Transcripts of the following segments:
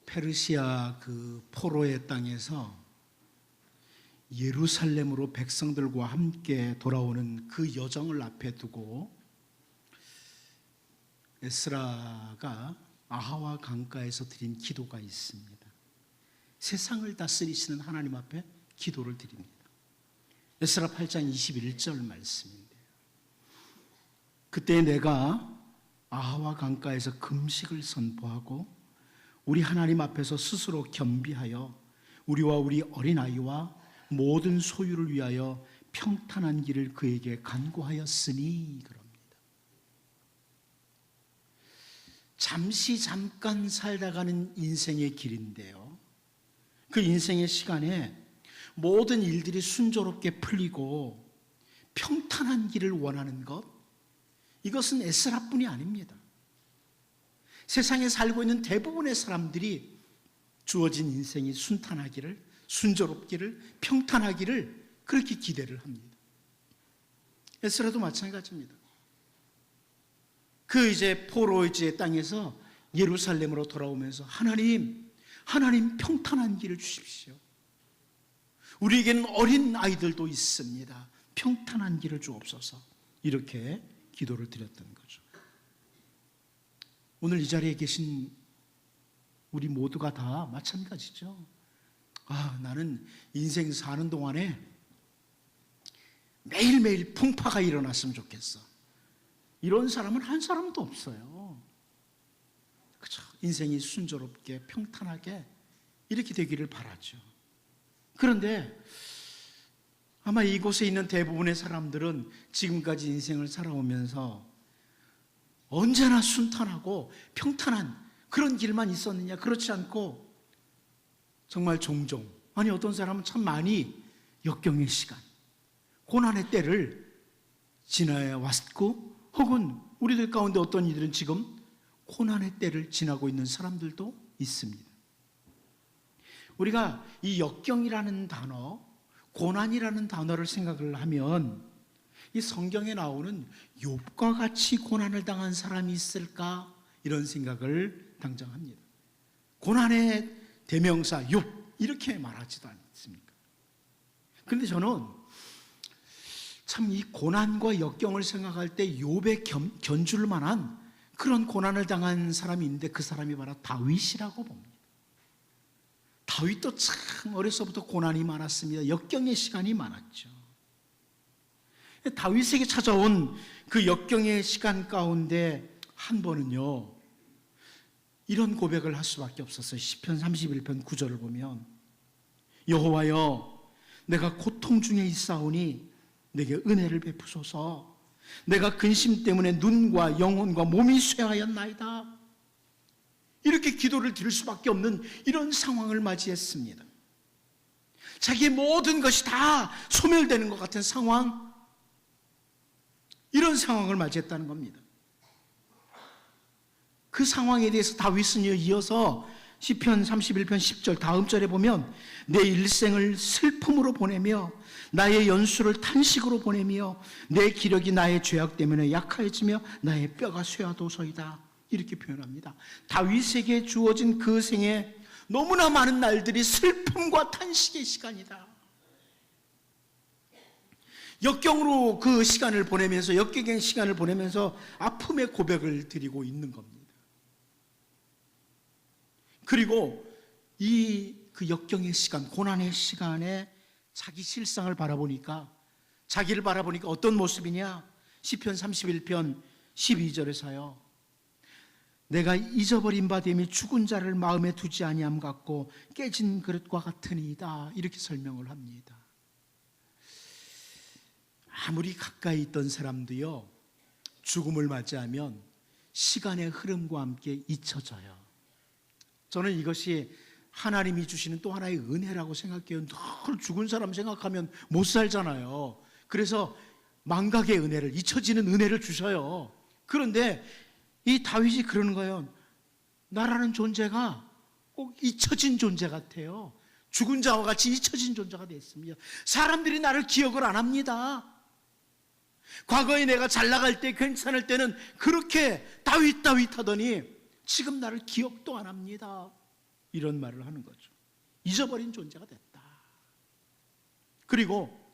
페르시아 그 포로의 땅에서 예루살렘으로 백성들과 함께 돌아오는 그 여정을 앞에 두고 에스라가 아하와 강가에서 드린 기도가 있습니다. 세상을 다스리시는 하나님 앞에 기도를 드립니다. 에스라 8장 21절 말씀인데요. 그때 내가 아하와 강가에서 금식을 선포하고 우리 하나님 앞에서 스스로 겸비하여 우리와 우리 어린아이와 모든 소유를 위하여 평탄한 길을 그에게 간구하였으니 그럽니다. 잠깐 살다가는 인생의 길인데요, 그 인생의 시간에 모든 일들이 순조롭게 풀리고 평탄한 길을 원하는 것, 이것은 에스라뿐이 아닙니다. 세상에 살고 있는 대부분의 사람들이 주어진 인생이 순탄하기를, 순조롭기를, 평탄하기를 그렇게 기대를 합니다. 에스라도 마찬가지입니다. 그 이제 포로의 땅에서 예루살렘으로 돌아오면서 하나님 평탄한 길을 주십시오. 우리에게는 어린 아이들도 있습니다. 평탄한 길을 주옵소서. 이렇게 기도를 드렸던 거죠. 오늘 이 자리에 계신 우리 모두가 다 마찬가지죠. 나는 인생 사는 동안에 매일매일 풍파가 일어났으면 좋겠어. 이런 사람은 한 사람도 없어요. 그렇죠? 인생이 순조롭게 평탄하게 이렇게 되기를 바라죠. 그런데 아마 이곳에 있는 대부분의 사람들은 지금까지 인생을 살아오면서 언제나 순탄하고 평탄한 그런 길만 있었느냐? 그렇지 않고 정말 종종, 아니 어떤 사람은 참 많이 역경의 시간, 고난의 때를 지나야 왔고, 혹은 우리들 가운데 어떤 이들은 지금 고난의 때를 지나고 있는 사람들도 있습니다. 우리가 이 역경이라는 단어, 고난이라는 단어를 생각을 하면 이 성경에 나오는 욥과 같이 고난을 당한 사람이 있을까? 이런 생각을 당장 합니다. 고난의 대명사 욥 이렇게 말하지도 않습니까? 그런데 저는 참 이 고난과 역경을 생각할 때 욥에 견줄 만한 그런 고난을 당한 사람이 있는데 그 사람이 바로 다윗이라고 봅니다. 다윗도 참 어려서부터 고난이 많았습니다. 역경의 시간이 많았죠. 다윗에게 찾아온 그 역경의 시간 가운데 한 번은요, 이런 고백을 할 수밖에 없었어요. 시편 31편 9절을 보면 여호와여, 내가 고통 중에 있사오니 내게 은혜를 베푸소서. 내가 근심 때문에 눈과 영혼과 몸이 쇠하였나이다. 이렇게 기도를 드릴 수밖에 없는 이런 상황을 맞이했습니다. 자기의 모든 것이 다 소멸되는 것 같은 상황, 이런 상황을 맞이했다는 겁니다. 그 상황에 대해서 다윗은 이어서 시편 31편 10절 다음 절에 보면 내 일생을 슬픔으로 보내며 나의 연수를 탄식으로 보내며 내 기력이 나의 죄악 때문에 약해지며 나의 뼈가 쇠하도소이다. 이렇게 표현합니다. 다윗에게 주어진 그 생에 너무나 많은 날들이 슬픔과 탄식의 시간이다. 역경으로 그 시간을 보내면서, 역경의 시간을 보내면서 아픔의 고백을 드리고 있는 겁니다. 그리고 그 역경의 시간, 고난의 시간에 자기 실상을 바라보니까, 자기를 바라보니까 어떤 모습이냐? 시편 31편 12절에서요. 내가 잊어버린 바 됨이 죽은 자를 마음에 두지 아니함 같고 깨진 그릇과 같으니이다. 이렇게 설명을 합니다. 아무리 가까이 있던 사람도요, 죽음을 맞이하면 시간의 흐름과 함께 잊혀져요. 저는 이것이 하나님이 주시는 또 하나의 은혜라고 생각해요. 늘 죽은 사람 생각하면 못 살잖아요. 그래서 망각의 은혜를, 잊혀지는 은혜를 주셔요. 그런데 이 다윗이 그러는 거예요. 나라는 존재가 꼭 잊혀진 존재 같아요. 죽은 자와 같이 잊혀진 존재가 됐습니다. 사람들이 나를 기억을 안 합니다. 과거에 내가 잘 나갈 때, 괜찮을 때는 그렇게 다윗 하더니 지금 나를 기억도 안 합니다. 이런 말을 하는 거죠. 잊어버린 존재가 됐다. 그리고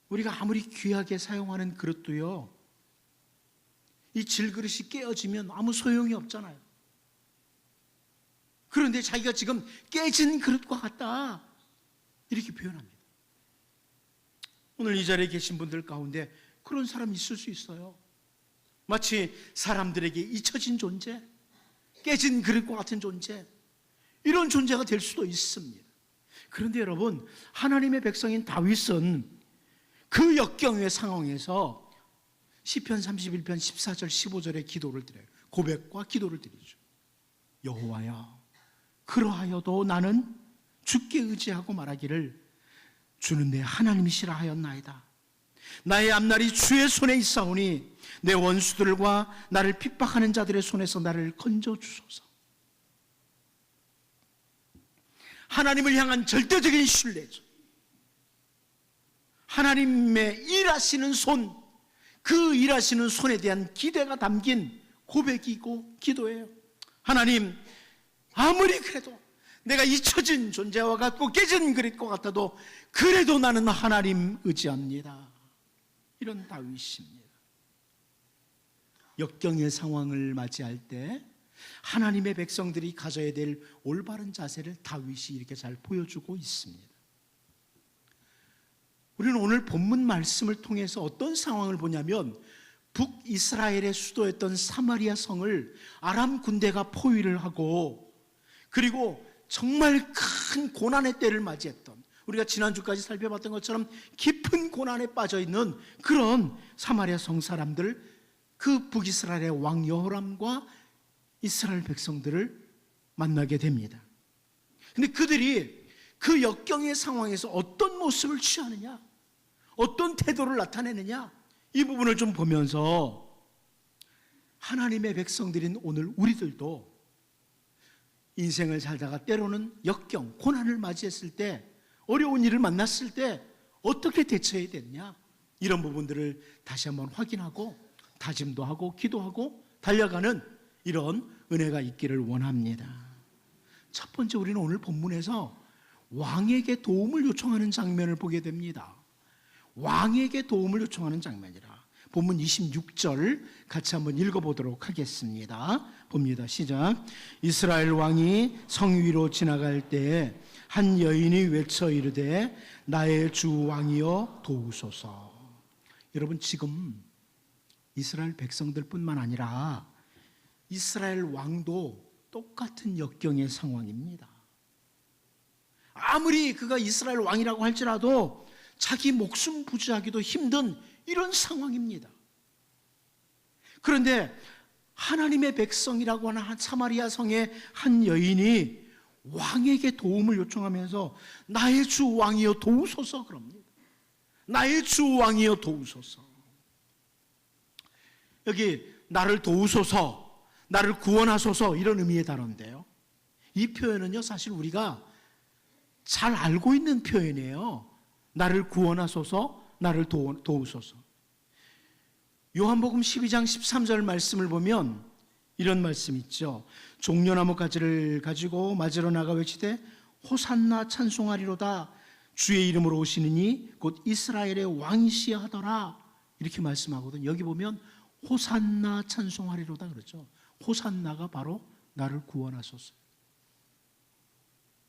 우리가 아무리 귀하게 사용하는 그릇도요, 이 질그릇이 깨어지면 아무 소용이 없잖아요. 그런데 자기가 지금 깨진 그릇과 같다, 이렇게 표현합니다. 오늘 이 자리에 계신 분들 가운데 그런 사람이 있을 수 있어요. 마치 사람들에게 잊혀진 존재, 깨진 그릇과 같은 존재, 이런 존재가 될 수도 있습니다. 그런데 여러분, 하나님의 백성인 다윗은 그 역경의 상황에서 시편 31편 14절 15절의 기도를 드려요. 고백과 기도를 드리죠. 여호와여, 그러하여도 나는 주께 의지하고 말하기를 주는 내 하나님이시라 하였나이다. 나의 앞날이 주의 손에 있사오니 내 원수들과 나를 핍박하는 자들의 손에서 나를 건져 주소서. 하나님을 향한 절대적인 신뢰죠. 하나님의 일하시는 손, 그 일하시는 손에 대한 기대가 담긴 고백이고 기도예요. 하나님, 아무리 그래도 내가 잊혀진 존재와 같고 깨진 그릇과 같아도 그래도 나는 하나님 의지합니다. 이런 다윗입니다. 역경의 상황을 맞이할 때 하나님의 백성들이 가져야 될 올바른 자세를 다윗이 이렇게 잘 보여주고 있습니다. 우리는 오늘 본문 말씀을 통해서 어떤 상황을 보냐면, 북이스라엘의 수도였던 사마리아 성을 아람 군대가 포위를 하고, 그리고 정말 큰 고난의 때를 맞이했던, 우리가 지난주까지 살펴봤던 것처럼 깊은 고난에 빠져있는 그런 사마리아 성 사람들, 그 북이스라엘의 왕 여호람과 이스라엘 백성들을 만나게 됩니다. 근데 그들이 그 역경의 상황에서 어떤 모습을 취하느냐, 어떤 태도를 나타내느냐, 이 부분을 좀 보면서 하나님의 백성들인 오늘 우리들도 인생을 살다가 때로는 역경, 고난을 맞이했을 때, 어려운 일을 만났을 때 어떻게 대처해야 되느냐, 이런 부분들을 다시 한번 확인하고 다짐도 하고 기도하고 달려가는 이런 은혜가 있기를 원합니다. 첫 번째, 우리는 오늘 본문에서 왕에게 도움을 요청하는 장면을 보게 됩니다. 왕에게 도움을 요청하는 장면이라. 본문 26절 같이 한번 읽어보도록 하겠습니다. 봅니다. 시작. 이스라엘 왕이 성 위로 지나갈 때 한 여인이 외쳐 이르되 나의 주 왕이여 도우소서. 여러분, 지금 이스라엘 백성들뿐만 아니라 이스라엘 왕도 똑같은 역경의 상황입니다. 아무리 그가 이스라엘 왕이라고 할지라도 자기 목숨 부지하기도 힘든 이런 상황입니다. 그런데 하나님의 백성이라고 하는 사마리아 성의 한 여인이 왕에게 도움을 요청하면서 나의 주 왕이여 도우소서 그럽니다. 나의 주 왕이여 도우소서. 여기 나를 도우소서, 나를 구원하소서, 이런 의미의 단어인데요, 이 표현은요 사실 우리가 잘 알고 있는 표현이에요. 나를 구원하소서, 나를 도우소서. 요한복음 12장 13절 말씀을 보면 이런 말씀 있죠. 종려나무 가지를 가지고 맞으러 나가 외치되 호산나 찬송하리로다, 주의 이름으로 오시느니 곧 이스라엘의 왕이시여 하더라, 이렇게 말씀하거든요. 여기 보면 호산나 찬송하리로다 그러죠. 호산나가 바로 나를 구원하소서.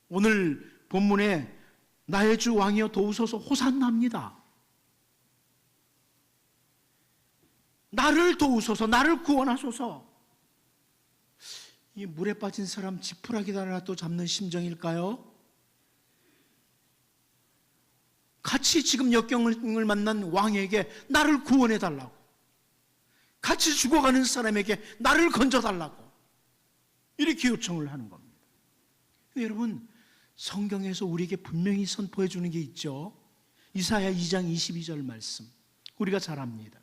오늘 본문에 나의 주 왕이여 도우소서, 호산나입니다. 나를 도우소서, 나를 구원하소서. 이 물에 빠진 사람 지푸라기라도 잡는 심정일까요? 같이 지금 역경을 만난 왕에게 나를 구원해달라고, 같이 죽어가는 사람에게 나를 건져달라고 이렇게 요청을 하는 겁니다. 근데 여러분, 성경에서 우리에게 분명히 선포해 주는 게 있죠. 이사야 2장 22절 말씀 우리가 잘 압니다.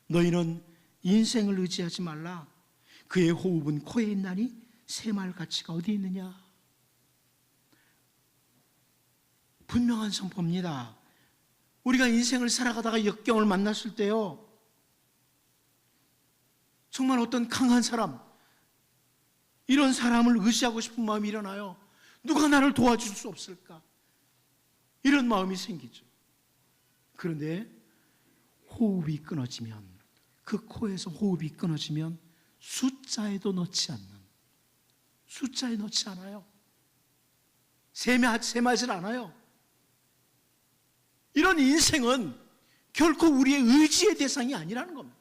너희는 인생을 의지하지 말라. 그의 호흡은 코에 있나니 새말 가치가 어디 있느냐. 분명한 선포입니다. 우리가 인생을 살아가다가 역경을 만났을 때요, 정말 어떤 강한 사람, 이런 사람을 의지하고 싶은 마음이 일어나요. 누가 나를 도와줄 수 없을까? 이런 마음이 생기죠. 그런데 호흡이 끊어지면, 그 코에서 호흡이 끊어지면 숫자에도 넣지 않아요. 셈하질 않아요. 이런 인생은 결코 우리의 의지의 대상이 아니라는 겁니다.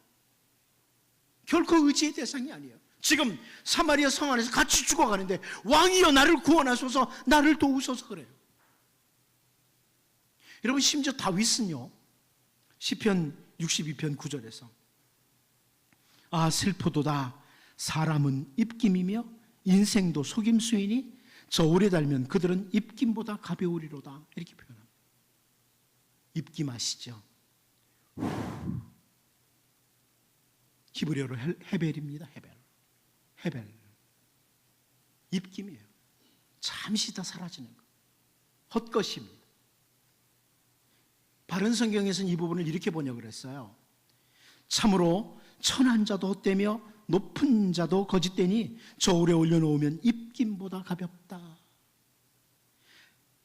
결코 의지의 대상이 아니에요. 지금 사마리아 성 안에서 같이 죽어가는데 왕이여 나를 구원하소서, 나를 도우소서 그래요. 여러분, 심지어 다윗은요, 시편 62편 9절에서 아 슬프도다 사람은 입김이며 인생도 속임수이니 저 오래 달면 그들은 입김보다 가벼우리로다, 이렇게 표현합니다. 입김 아시죠? 히브리어로 헤벨입니다. 헤벨. 입김이에요. 잠시 다 사라지는 것. 헛것입니다. 바른 성경에서는 이 부분을 이렇게 번역을 했어요. 참으로 천한 자도 헛되며 높은 자도 거짓되니 저울에 올려놓으면 입김보다 가볍다.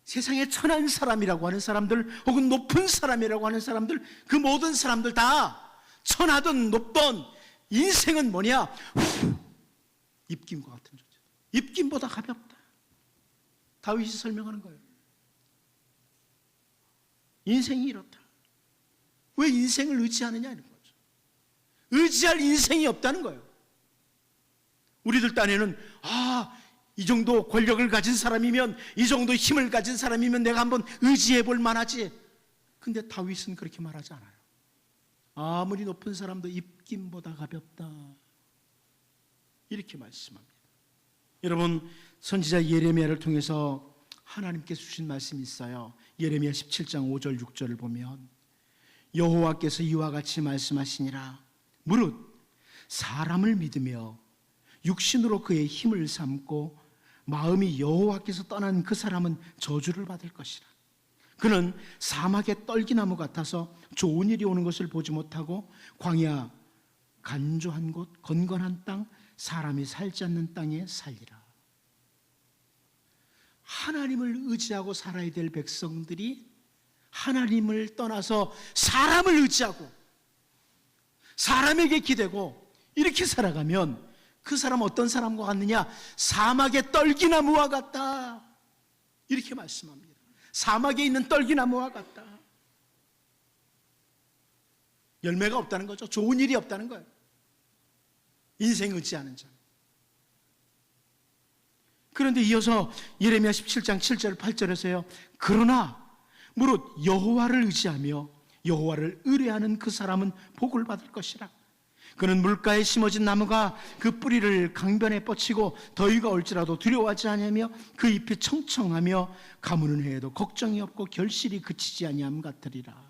세상에 천한 사람이라고 하는 사람들, 혹은 높은 사람이라고 하는 사람들, 그 모든 사람들 다 천하든 높든 인생은 뭐냐? 입김과 같은 존재. 입김보다 가볍다. 다윗이 설명하는 거예요. 인생이 이렇다. 왜 인생을 의지하느냐 이런 거죠. 의지할 인생이 없다는 거예요. 우리들 딴에는 이 정도 권력을 가진 사람이면, 이 정도 힘을 가진 사람이면 내가 한번 의지해 볼 만하지. 근데 다윗은 그렇게 말하지 않아요. 아무리 높은 사람도 입김보다 가볍다, 이렇게 말씀합니다. 여러분, 선지자 예레미야를 통해서 하나님께서 주신 말씀이 있어요. 예레미야 17장 5절 6절을 보면 여호와께서 이와 같이 말씀하시니라. 무릇 사람을 믿으며 육신으로 그의 힘을 삼고 마음이 여호와께서 떠난 그 사람은 저주를 받을 것이라. 그는 사막의 떨기나무 같아서 좋은 일이 오는 것을 보지 못하고 광야 간조한 곳 건건한 땅 사람이 살지 않는 땅에 살리라. 하나님을 의지하고 살아야 될 백성들이 하나님을 떠나서 사람을 의지하고 사람에게 기대고 이렇게 살아가면 그 사람 어떤 사람과 같느냐? 사막의 떨기나무와 같다, 이렇게 말씀합니다. 사막에 있는 떨기나무와 같다. 열매가 없다는 거죠. 좋은 일이 없다는 거예요. 인생 의지하는 자. 그런데 이어서 예레미야 17장 7절 8절에서요. 그러나 무릇 여호와를 의지하며 여호와를 의뢰하는 그 사람은 복을 받을 것이라. 그는 물가에 심어진 나무가 그 뿌리를 강변에 뻗치고 더위가 올지라도 두려워하지 아니하며 그 잎이 청청하며 가무는 해에도 걱정이 없고 결실이 그치지 아니함 같으리라.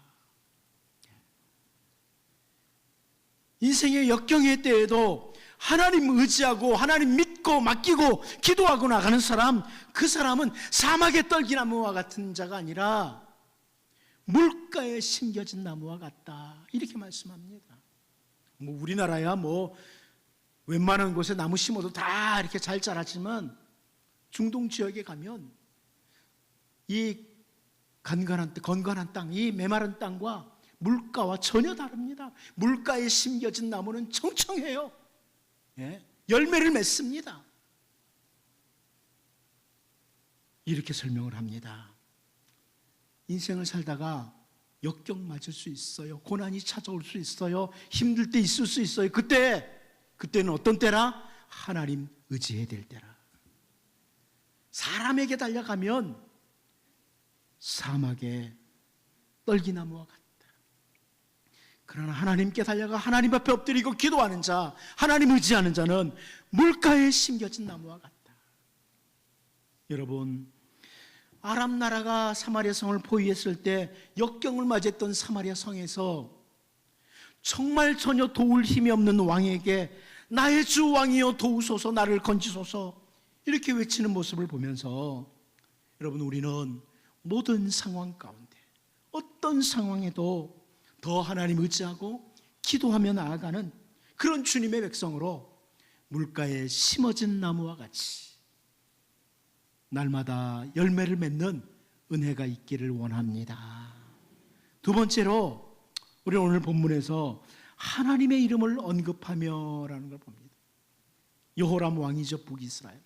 인생의 역경의 때에도 하나님 의지하고 하나님 믿고 맡기고 기도하고 나가는 사람, 그 사람은 사막의 떨기나무와 같은 자가 아니라 물가에 심겨진 나무와 같다, 이렇게 말씀합니다. 우리나라야 웬만한 곳에 나무 심어도 다 이렇게 잘 자라지만 중동 지역에 가면 이 건건한 땅, 이 메마른 땅과 물가와 전혀 다릅니다. 물가에 심겨진 나무는 청청해요. 열매를 맺습니다. 이렇게 설명을 합니다. 인생을 살다가 역경 맞을 수 있어요. 고난이 찾아올 수 있어요. 힘들 때 있을 수 있어요. 그때는 어떤 때라? 하나님 의지해야 될 때라. 사람에게 달려가면 사막의 떨기나무와 같다. 그러나 하나님께 달려가 하나님 앞에 엎드리고 기도하는 자, 하나님 의지하는 자는 물가에 심겨진 나무와 같다. 여러분, 아람 나라가 사마리아 성을 포위했을 때 역경을 맞이했던 사마리아 성에서 정말 전혀 도울 힘이 없는 왕에게 나의 주 왕이여 도우소서, 나를 건지소서, 이렇게 외치는 모습을 보면서 여러분, 우리는 모든 상황 가운데 어떤 상황에도 더 하나님 의지하고 기도하며 나아가는 그런 주님의 백성으로 물가에 심어진 나무와 같이 날마다 열매를 맺는 은혜가 있기를 원합니다. 두 번째로 우리는 오늘 본문에서 하나님의 이름을 언급하며라는 걸 봅니다. 여호람 왕이죠, 북이스라엘.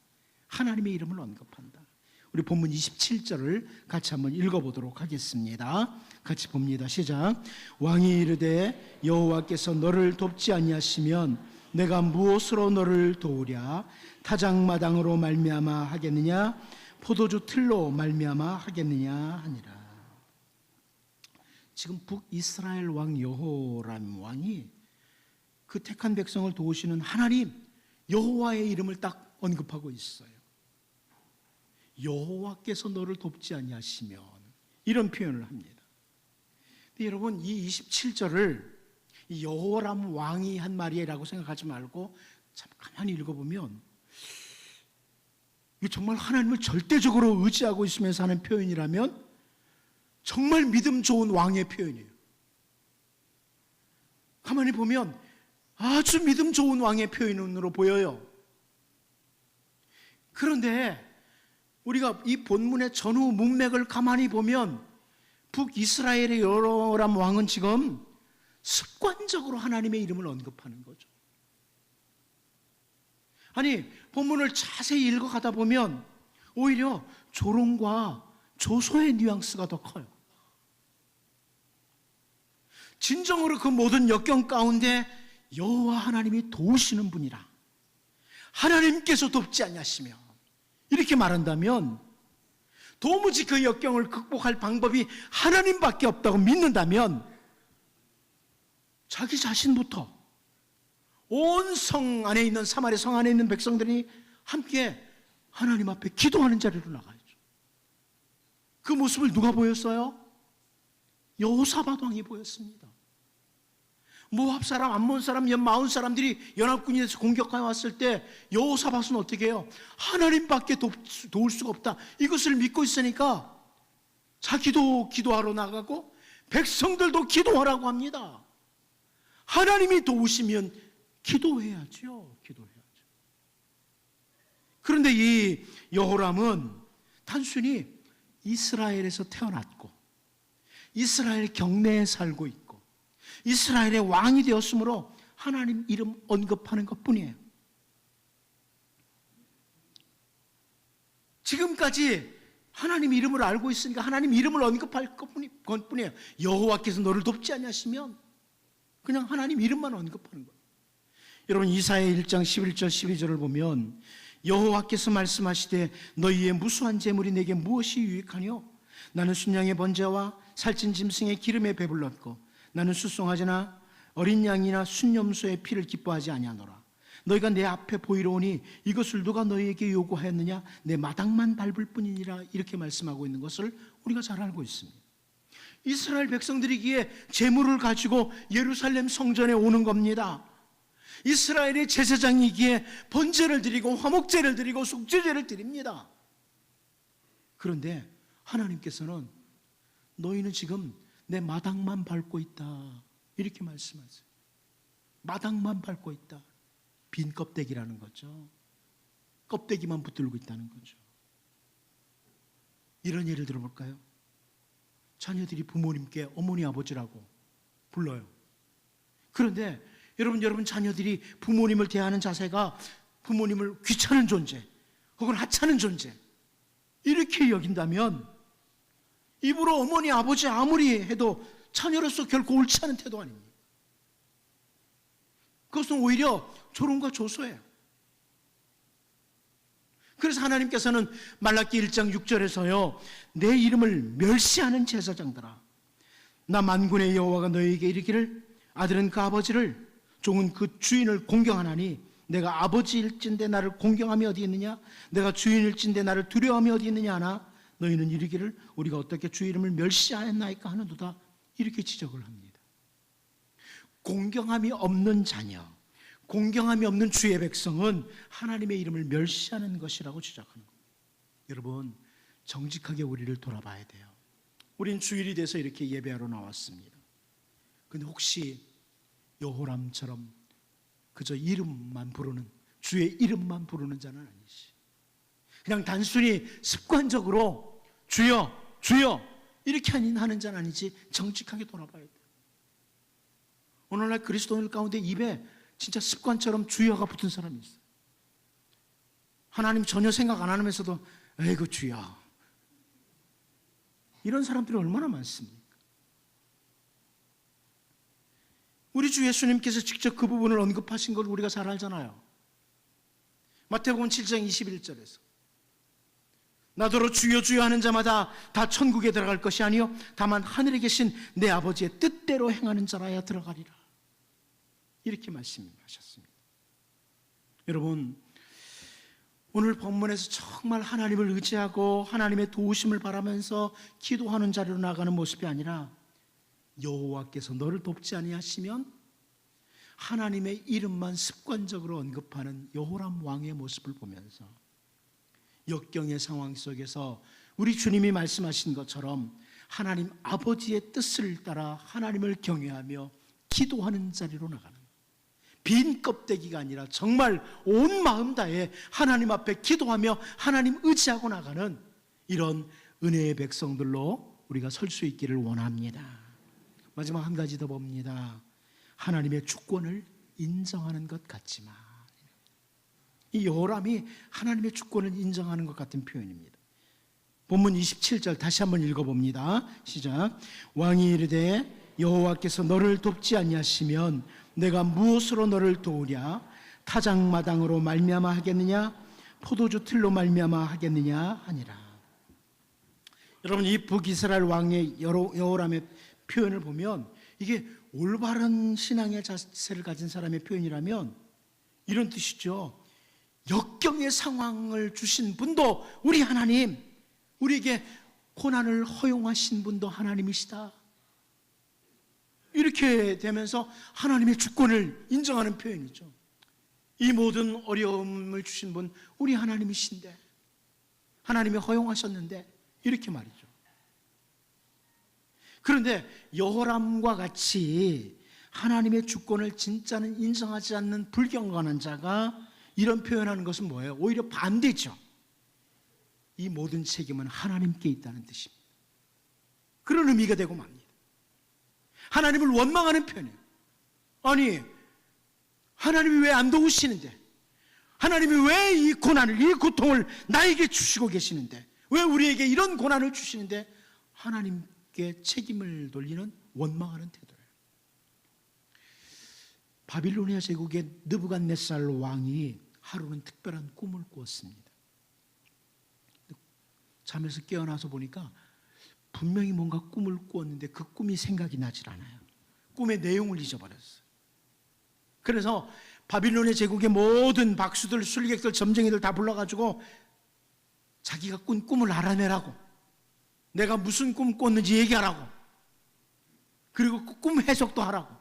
하나님의 이름을 언급한다. 우리 본문 27절을 같이 한번 읽어보도록 하겠습니다. 같이 봅니다. 시작. 왕이 이르되 여호와께서 너를 돕지 아니하시면 내가 무엇으로 너를 도우랴? 타작마당으로 말미암아 하겠느냐? 포도주 틀로 말미암아 하겠느냐 하니라. 지금 북이스라엘 왕 여호람 왕이 그 택한 백성을 도우시는 하나님 여호와의 이름을 딱 언급하고 있어요. 여호와께서 너를 돕지 아니하시면, 이런 표현을 합니다. 근데 여러분, 이 27절을 여호람 왕이 한 말이라고 생각하지 말고 참 가만히 읽어보면 이게 정말 하나님을 절대적으로 의지하고 있으면서 하는 표현이라면 정말 믿음 좋은 왕의 표현이에요. 가만히 보면 아주 믿음 좋은 왕의 표현으로 보여요. 그런데 우리가 이 본문의 전후 문맥을 가만히 보면 북이스라엘의 여호람 왕은 지금 습관적으로 하나님의 이름을 언급하는 거죠. 아니, 본문을 자세히 읽어가다 보면 오히려 조롱과 조소의 뉘앙스가 더 커요. 진정으로 그 모든 역경 가운데 여호와 하나님이 도우시는 분이라, 하나님께서 돕지 아니하시며, 이렇게 말한다면, 도무지 그 역경을 극복할 방법이 하나님밖에 없다고 믿는다면 자기 자신부터 온 성 안에 있는, 사마리아 성 안에 있는 백성들이 함께 하나님 앞에 기도하는 자리로 나가야죠. 그 모습을 누가 보였어요? 여호사밧 왕이 보였습니다. 모압 사람, 암몬 사람, 마온 사람들이 연합군이 돼서 공격하여 왔을 때 여호사밧은 어떻게 해요? 하나님밖에 도울 수가 없다, 이것을 믿고 있으니까 자기도 기도하러 나가고 백성들도 기도하라고 합니다. 하나님이 도우시면 기도해야죠. 기도해야죠. 그런데 이 여호람은 단순히 이스라엘에서 태어났고 이스라엘 경내에 살고 있고 이스라엘의 왕이 되었으므로 하나님 이름 언급하는 것뿐이에요. 지금까지 하나님 이름을 알고 있으니까 하나님 이름을 언급할 것뿐이에요. 여호와께서 너를 돕지 아니하시면 그냥 하나님 이름만 언급하는 거예요. 여러분, 이사야 1장 11절 12절을 보면 여호와께서 말씀하시되 너희의 무수한 재물이 내게 무엇이 유익하뇨? 나는 순양의 번제와 살찐 짐승의 기름에 배불렀고 나는 수송아지나 어린 양이나 순염소의 피를 기뻐하지 아니하노라. 너희가 내 앞에 보이러 오니 이것을 누가 너희에게 요구하였느냐? 내 마당만 밟을 뿐이니라. 이렇게 말씀하고 있는 것을 우리가 잘 알고 있습니다. 이스라엘 백성들이기에 재물을 가지고 예루살렘 성전에 오는 겁니다. 이스라엘의 제사장이기에 번제를 드리고 화목제를 드리고 속죄제를 드립니다. 그런데 하나님께서는 너희는 지금 내 마당만 밟고 있다, 이렇게 말씀하세요. 마당만 밟고 있다. 빈 껍데기라는 거죠. 껍데기만 붙들고 있다는 거죠. 이런 예를 들어볼까요? 자녀들이 부모님께 어머니 아버지라고 불러요. 그런데 여러분 자녀들이 부모님을 대하는 자세가 부모님을 귀찮은 존재 혹은 하찮은 존재 이렇게 여긴다면 입으로 어머니 아버지 아무리 해도 자녀로서 결코 옳지 않은 태도 아닙니까? 그것은 오히려 조롱과 조소예요. 그래서 하나님께서는 말라기 1장 6절에서요 내 이름을 멸시하는 제사장들아, 나 만군의 여호와가 너희에게 이르기를 아들은 그 아버지를 종은 그 주인을 공경하나니 내가 아버지일진데 나를 공경함이 어디 있느냐? 내가 주인일진데 나를 두려워함이 어디 있느냐 하나 너희는 이르기를 우리가 어떻게 주 이름을 멸시하였나이까 하는도다. 이렇게 지적을 합니다. 공경함이 없는 자녀, 공경함이 없는 주의 백성은 하나님의 이름을 멸시하는 것이라고 지적하는 겁니다. 여러분, 정직하게 우리를 돌아봐야 돼요. 우린 주일이 돼서 이렇게 예배하러 나왔습니다. 근데 혹시 여호람처럼 그저 이름만 부르는 주의 이름만 부르는 자는 아니시. 그냥 단순히 습관적으로 주여 주여 이렇게 하는 자는 아니지, 정직하게 돌아봐야 돼. 오늘날 그리스도인들 가운데 입에 진짜 습관처럼 주여가 붙은 사람이 있어요. 하나님 전혀 생각 안 하면서도 에이구 주여, 이런 사람들이 얼마나 많습니까? 우리 주 예수님께서 직접 그 부분을 언급하신 걸 우리가 잘 알잖아요. 마태복음 7장 21절에서 나더러 주여 주여 하는 자마다 다 천국에 들어갈 것이 아니요 다만 하늘에 계신 내 아버지의 뜻대로 행하는 자라야 들어가리라, 이렇게 말씀하셨습니다. 여러분, 오늘 본문에서 정말 하나님을 의지하고 하나님의 도우심을 바라면서 기도하는 자리로 나가는 모습이 아니라 여호와께서 너를 돕지 아니하시면 하나님의 이름만 습관적으로 언급하는 여호람 왕의 모습을 보면서 역경의 상황 속에서 우리 주님이 말씀하신 것처럼 하나님 아버지의 뜻을 따라 하나님을 경외하며 기도하는 자리로 나가는, 빈 껍데기가 아니라 정말 온 마음 다해 하나님 앞에 기도하며 하나님 의지하고 나가는 이런 은혜의 백성들로 우리가 설 수 있기를 원합니다. 마지막 한 가지 더 봅니다. 하나님의 주권을 인정하는 것 같지만, 이 여호람이 하나님의 주권을 인정하는 것 같은 표현입니다. 본문 27절 다시 한번 읽어봅니다. 시작. 왕이 이르되 여호와께서 너를 돕지 아니하시면 내가 무엇으로 너를 도우랴? 타작마당으로 말미암아 하겠느냐? 포도주 틀로 말미암아 하겠느냐 하니라. 여러분, 이 북이스라엘 왕의 여호람의 표현을 보면 이게 올바른 신앙의 자세를 가진 사람의 표현이라면 이런 뜻이죠. 역경의 상황을 주신 분도 우리 하나님, 우리에게 고난을 허용하신 분도 하나님이시다, 이렇게 되면서 하나님의 주권을 인정하는 표현이죠. 이 모든 어려움을 주신 분 우리 하나님이신데, 하나님이 허용하셨는데, 이렇게 말이죠. 그런데 여호람과 같이 하나님의 주권을 진짜는 인정하지 않는 불경건한 자가 이런 표현하는 것은 뭐예요? 오히려 반대죠. 이 모든 책임은 하나님께 있다는 뜻입니다. 그런 의미가 되고 맙니다. 하나님을 원망하는 표현이에요. 아니, 하나님이 왜 안 도우시는데, 하나님이 왜 이 고난을, 이 고통을 나에게 주시고 계시는데, 왜 우리에게 이런 고난을 주시는데 하나님께 책임을 돌리는 원망하는 태도예요. 바빌로니아 제국의 느부갓네살 왕이 하루는 특별한 꿈을 꾸었습니다. 잠에서 깨어나서 보니까 분명히 뭔가 꿈을 꾸었는데 그 꿈이 생각이 나질 않아요. 꿈의 내용을 잊어버렸어요. 그래서 바빌로니아 제국의 모든 박수들, 술객들, 점쟁이들 다 불러가지고 자기가 꾼 꿈을 알아내라고, 내가 무슨 꿈 꿨는지 얘기하라고, 그리고 그 꿈 해석도 하라고.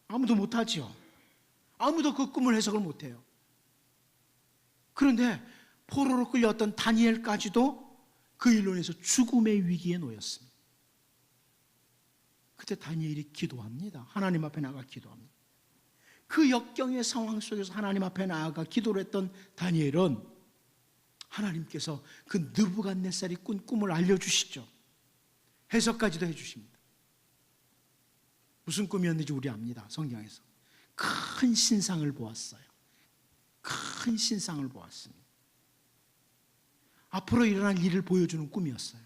아무도 못하지요. 아무도 그 꿈을 해석을 못해요. 그런데 포로로 끌려왔던 다니엘까지도 그 일로 인해서 죽음의 위기에 놓였습니다. 그때 다니엘이 기도합니다. 하나님 앞에 나가 기도합니다. 그 역경의 상황 속에서 하나님 앞에 나아가 기도를 했던 다니엘은 하나님께서 그 느부갓네살이 꾼 꿈을 알려주시죠. 해석까지도 해주십니다. 무슨 꿈이었는지 우리 압니다. 성경에서 큰 신상을 보았어요. 큰 신상을 보았습니다. 앞으로 일어날 일을 보여주는 꿈이었어요.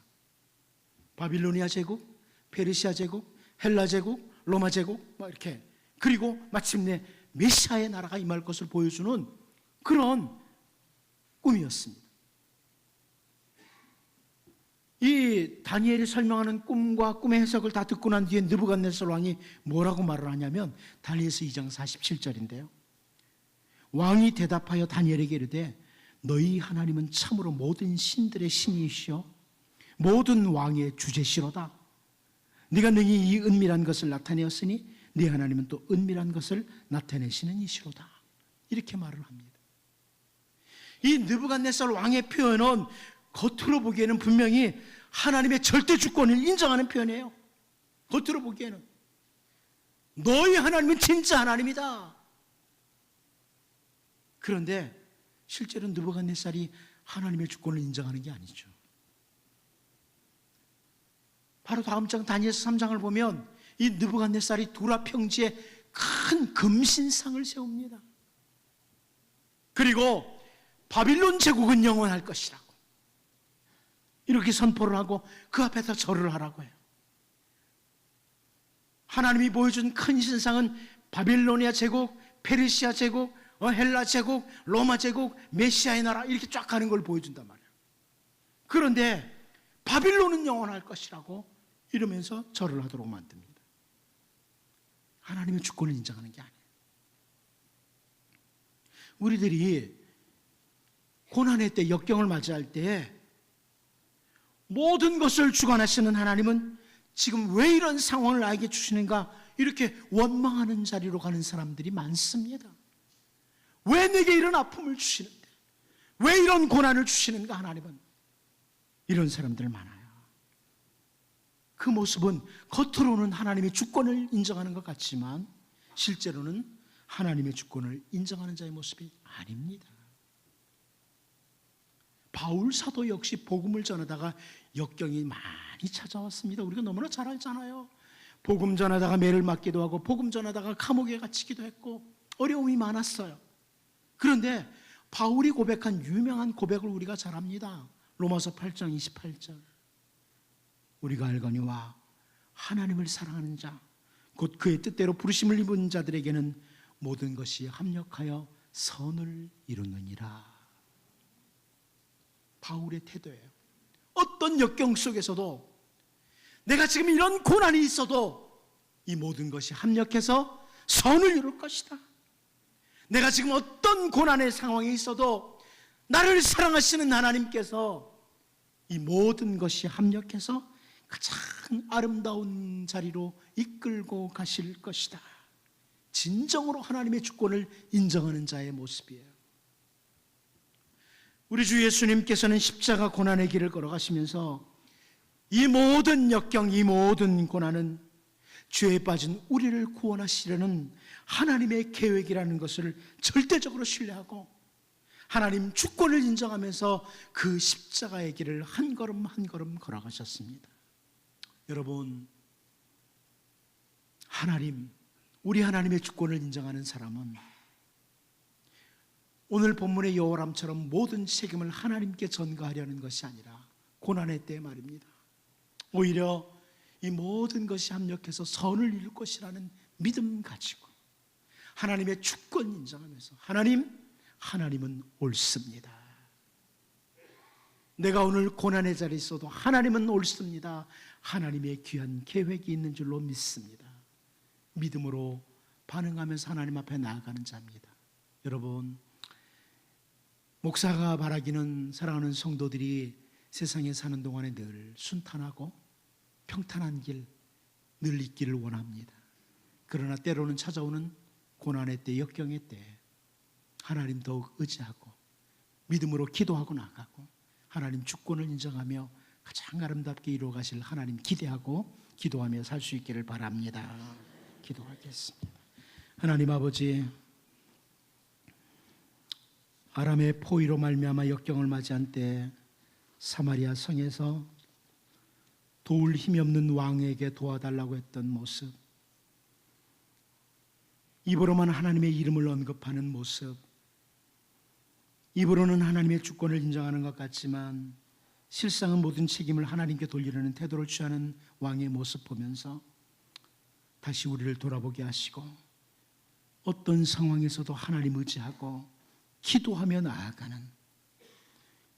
바빌로니아 제국, 페르시아 제국, 헬라 제국, 로마 제국, 뭐 이렇게, 그리고 마침내 메시아의 나라가 임할 것을 보여주는 그런 꿈이었습니다. 이 다니엘이 설명하는 꿈과 꿈의 해석을 다 듣고 난 뒤에 느부갓네살 왕이 뭐라고 말을 하냐면 다니엘서 2장 47절인데요. 왕이 대답하여 다니엘에게 이르되 너희 하나님은 참으로 모든 신들의 신이시오 모든 왕의 주제시로다. 네가 능히 이 은밀한 것을 나타내었으니 네 하나님은 또 은밀한 것을 나타내시는 이시로다. 이렇게 말을 합니다. 이 느부갓네살 왕의 표현은 겉으로 보기에는 분명히 하나님의 절대 주권을 인정하는 표현이에요. 겉으로 보기에는 너희 하나님은 진짜 하나님이다. 그런데 실제로 느부갓네살이 하나님의 주권을 인정하는 게 아니죠. 바로 다음 장 다니엘서 3장을 보면 이 느부갓네살이 두라 평지에 큰 금신상을 세웁니다. 그리고 바빌론 제국은 영원할 것이라고 이렇게 선포를 하고 그 앞에서 절을 하라고 해요. 하나님이 보여준 큰 신상은 바빌로니아 제국, 페르시아 제국, 헬라 제국, 로마 제국, 메시아의 나라 이렇게 쫙 가는 걸 보여준단 말이에요. 그런데 바빌론은 영원할 것이라고 이러면서 절을 하도록 만듭니다. 하나님의 주권을 인정하는 게 아니에요. 우리들이 고난의 때, 역경을 맞이할 때 모든 것을 주관하시는 하나님은 지금 왜 이런 상황을 나에게 주시는가 이렇게 원망하는 자리로 가는 사람들이 많습니다. 왜 내게 이런 아픔을 주시는데, 왜 이런 고난을 주시는가 하나님은, 이런 사람들 많아요. 그 모습은 겉으로는 하나님의 주권을 인정하는 것 같지만 실제로는 하나님의 주권을 인정하는 자의 모습이 아닙니다. 바울 사도 역시 복음을 전하다가 역경이 많이 찾아왔습니다. 우리가 너무나 잘 알잖아요. 복음 전하다가 매를 맞기도 하고 복음 전하다가 감옥에 갇히기도 했고 어려움이 많았어요. 그런데 바울이 고백한 유명한 고백을 우리가 잘 압니다. 로마서 8장 28절. 우리가 알거니와 하나님을 사랑하는 자 곧 그의 뜻대로 부르심을 입은 자들에게는 모든 것이 합력하여 선을 이루느니라. 바울의 태도예요. 어떤 역경 속에서도 내가 지금 이런 고난이 있어도 이 모든 것이 합력해서 선을 이룰 것이다. 내가 지금 어떤 고난의 상황에 있어도 나를 사랑하시는 하나님께서 이 모든 것이 합력해서 가장 아름다운 자리로 이끌고 가실 것이다. 진정으로 하나님의 주권을 인정하는 자의 모습이에요. 우리 주 예수님께서는 십자가 고난의 길을 걸어가시면서 이 모든 역경, 이 모든 고난은 죄에 빠진 우리를 구원하시려는 하나님의 계획이라는 것을 절대적으로 신뢰하고 하나님 주권을 인정하면서 그 십자가의 길을 한 걸음 한 걸음 걸어가셨습니다. 여러분, 우리 하나님의 주권을 인정하는 사람은 오늘 본문의 여호람처럼 모든 책임을 하나님께 전가하려는 것이 아니라 고난의 때 말입니다. 오히려 이 모든 것이 합력해서 선을 이룰 것이라는 믿음 가지고 하나님의 주권 인정하면서 하나님은 옳습니다. 내가 오늘 고난의 자리에 있어도 하나님은 옳습니다. 하나님의 귀한 계획이 있는 줄로 믿습니다. 믿음으로 반응하면서 하나님 앞에 나아가는 자입니다. 여러분, 목사가 바라기는 사랑하는 성도들이 세상에 사는 동안에 늘 순탄하고 평탄한 길 늘 있기를 원합니다. 그러나 때로는 찾아오는 고난의 때, 역경의 때 하나님 더욱 의지하고 믿음으로 기도하고 나가고 하나님 주권을 인정하며 가장 아름답게 이루어가실 하나님 기대하고 기도하며 살 수 있기를 바랍니다. 기도하겠습니다. 하나님 아버지, 아람의 포위로 말미암아 역경을 맞이한 때 사마리아 성에서 도울 힘이 없는 왕에게 도와달라고 했던 모습, 입으로만 하나님의 이름을 언급하는 모습, 입으로는 하나님의 주권을 인정하는 것 같지만 실상은 모든 책임을 하나님께 돌리려는 태도를 취하는 왕의 모습 보면서 다시 우리를 돌아보게 하시고 어떤 상황에서도 하나님 의지하고 기도하며 나아가는,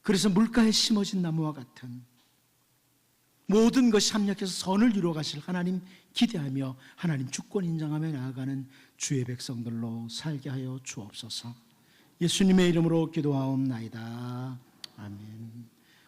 그래서 물가에 심어진 나무와 같은 모든 것이 합력해서 선을 이루어 가실 하나님 기대하며 하나님 주권 인정하며 나아가는 주의 백성들로 살게 하여 주옵소서. 예수님의 이름으로 기도하옵나이다. 아멘.